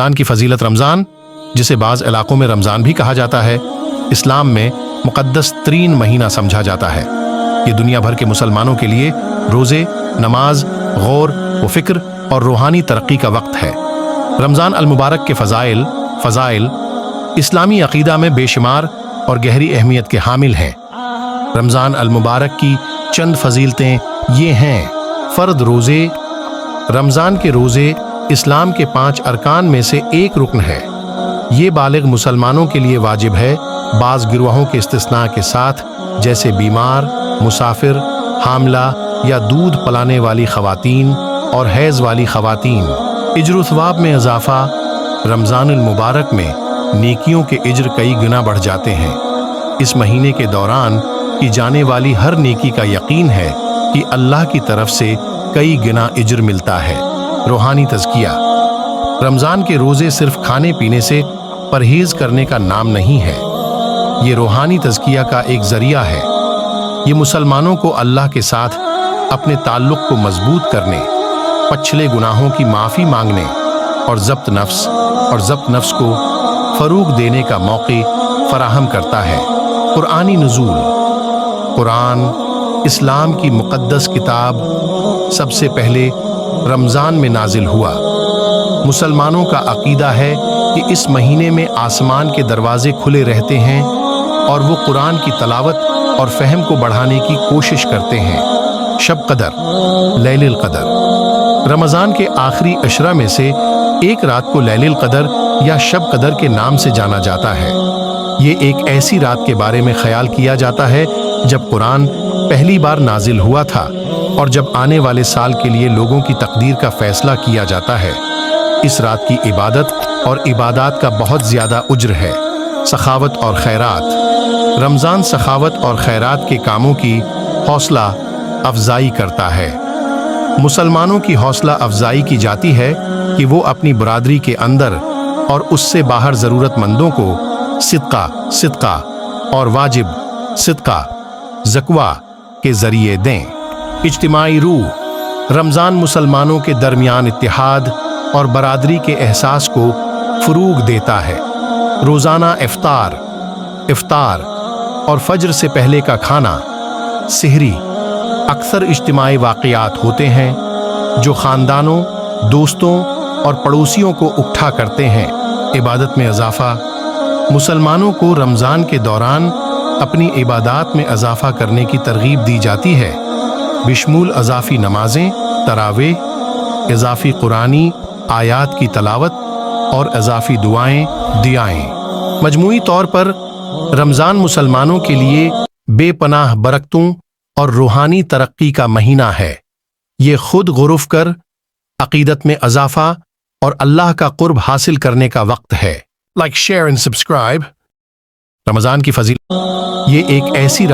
رمضان کی فضیلت رمضان، جسے بعض علاقوں میں رمضان بھی کہا جاتا ہے، اسلام میں مقدس ترین مہینہ سمجھا جاتا ہے۔ یہ دنیا بھر کے مسلمانوں کے لیے روزے، نماز، غور و فکر اور روحانی ترقی کا وقت ہے۔ رمضان المبارک کے فضائل اسلامی عقیدہ میں بے شمار اور گہری اہمیت کے حامل ہیں۔ رمضان المبارک کی چند فضیلتیں یہ ہیں۔ فرض روزے۔ رمضان کے روزے اسلام کے 5 ارکان میں سے ایک رکن ہے۔ یہ بالغ مسلمانوں کے لیے واجب ہے، بعض گروہوں کے استثناء کے ساتھ، جیسے بیمار، مسافر، حاملہ یا دودھ پلانے والی خواتین اور حیض والی خواتین۔ اجر و ثواب میں اضافہ۔ رمضان المبارک میں نیکیوں کے اجر کئی گنا بڑھ جاتے ہیں۔ اس مہینے کے دوران کی جانے والی ہر نیکی کا یقین ہے کہ اللہ کی طرف سے کئی گنا اجر ملتا ہے۔ روحانی تزکیہ۔ رمضان کے روزے صرف کھانے پینے سے پرہیز کرنے کا نام نہیں ہے، یہ روحانی تزکیہ کا ایک ذریعہ ہے۔ یہ مسلمانوں کو اللہ کے ساتھ اپنے تعلق کو مضبوط کرنے، پچھلے گناہوں کی معافی مانگنے اور ضبط نفس کو فروغ دینے کا موقع فراہم کرتا ہے۔ قرآنی نزول۔ قرآن اسلام کی مقدس کتاب سب سے پہلے رمضان میں نازل ہوا۔ مسلمانوں کا عقیدہ ہے کہ اس مہینے میں آسمان کے دروازے کھلے رہتے ہیں اور وہ قرآن کی تلاوت اور فہم کو بڑھانے کی کوشش کرتے ہیں۔ شب قدر، لیل القدر۔ رمضان کے آخری عشرہ میں سے ایک رات کو لیل القدر یا شب قدر کے نام سے جانا جاتا ہے۔ یہ ایک ایسی رات کے بارے میں خیال کیا جاتا ہے جب قرآن پہلی بار نازل ہوا تھا اور جب آنے والے سال کے لیے لوگوں کی تقدیر کا فیصلہ کیا جاتا ہے۔ اس رات کی عبادت اور عبادات کا بہت زیادہ اجر ہے۔ سخاوت اور خیرات۔ رمضان سخاوت اور خیرات کے کاموں کی حوصلہ افزائی کرتا ہے۔ مسلمانوں کی حوصلہ افزائی کی جاتی ہے کہ وہ اپنی برادری کے اندر اور اس سے باہر ضرورت مندوں کو صدقہ اور واجب صدقہ زکوٰۃ کے ذریعے دیں۔ اجتماعی روح۔ رمضان مسلمانوں کے درمیان اتحاد اور برادری کے احساس کو فروغ دیتا ہے۔ روزانہ افطار اور فجر سے پہلے کا کھانا، سحری، اکثر اجتماعی واقعات ہوتے ہیں جو خاندانوں، دوستوں اور پڑوسیوں کو اکٹھا کرتے ہیں۔ عبادت میں اضافہ۔ مسلمانوں کو رمضان کے دوران اپنی عبادات میں اضافہ کرنے کی ترغیب دی جاتی ہے، بشمول اضافی نمازیں، تراویح، اضافی قرآنی آیات کی تلاوت اور اضافی دعائیں۔ مجموعی طور پر رمضان مسلمانوں کے لیے بے پناہ برکتوں اور روحانی ترقی کا مہینہ ہے۔ یہ خود غرف کر عقیدت میں اضافہ اور اللہ کا قرب حاصل کرنے کا وقت ہے۔ Like, share and subscribe. Ramzan کی فضیلت۔ یہ ایک ایسی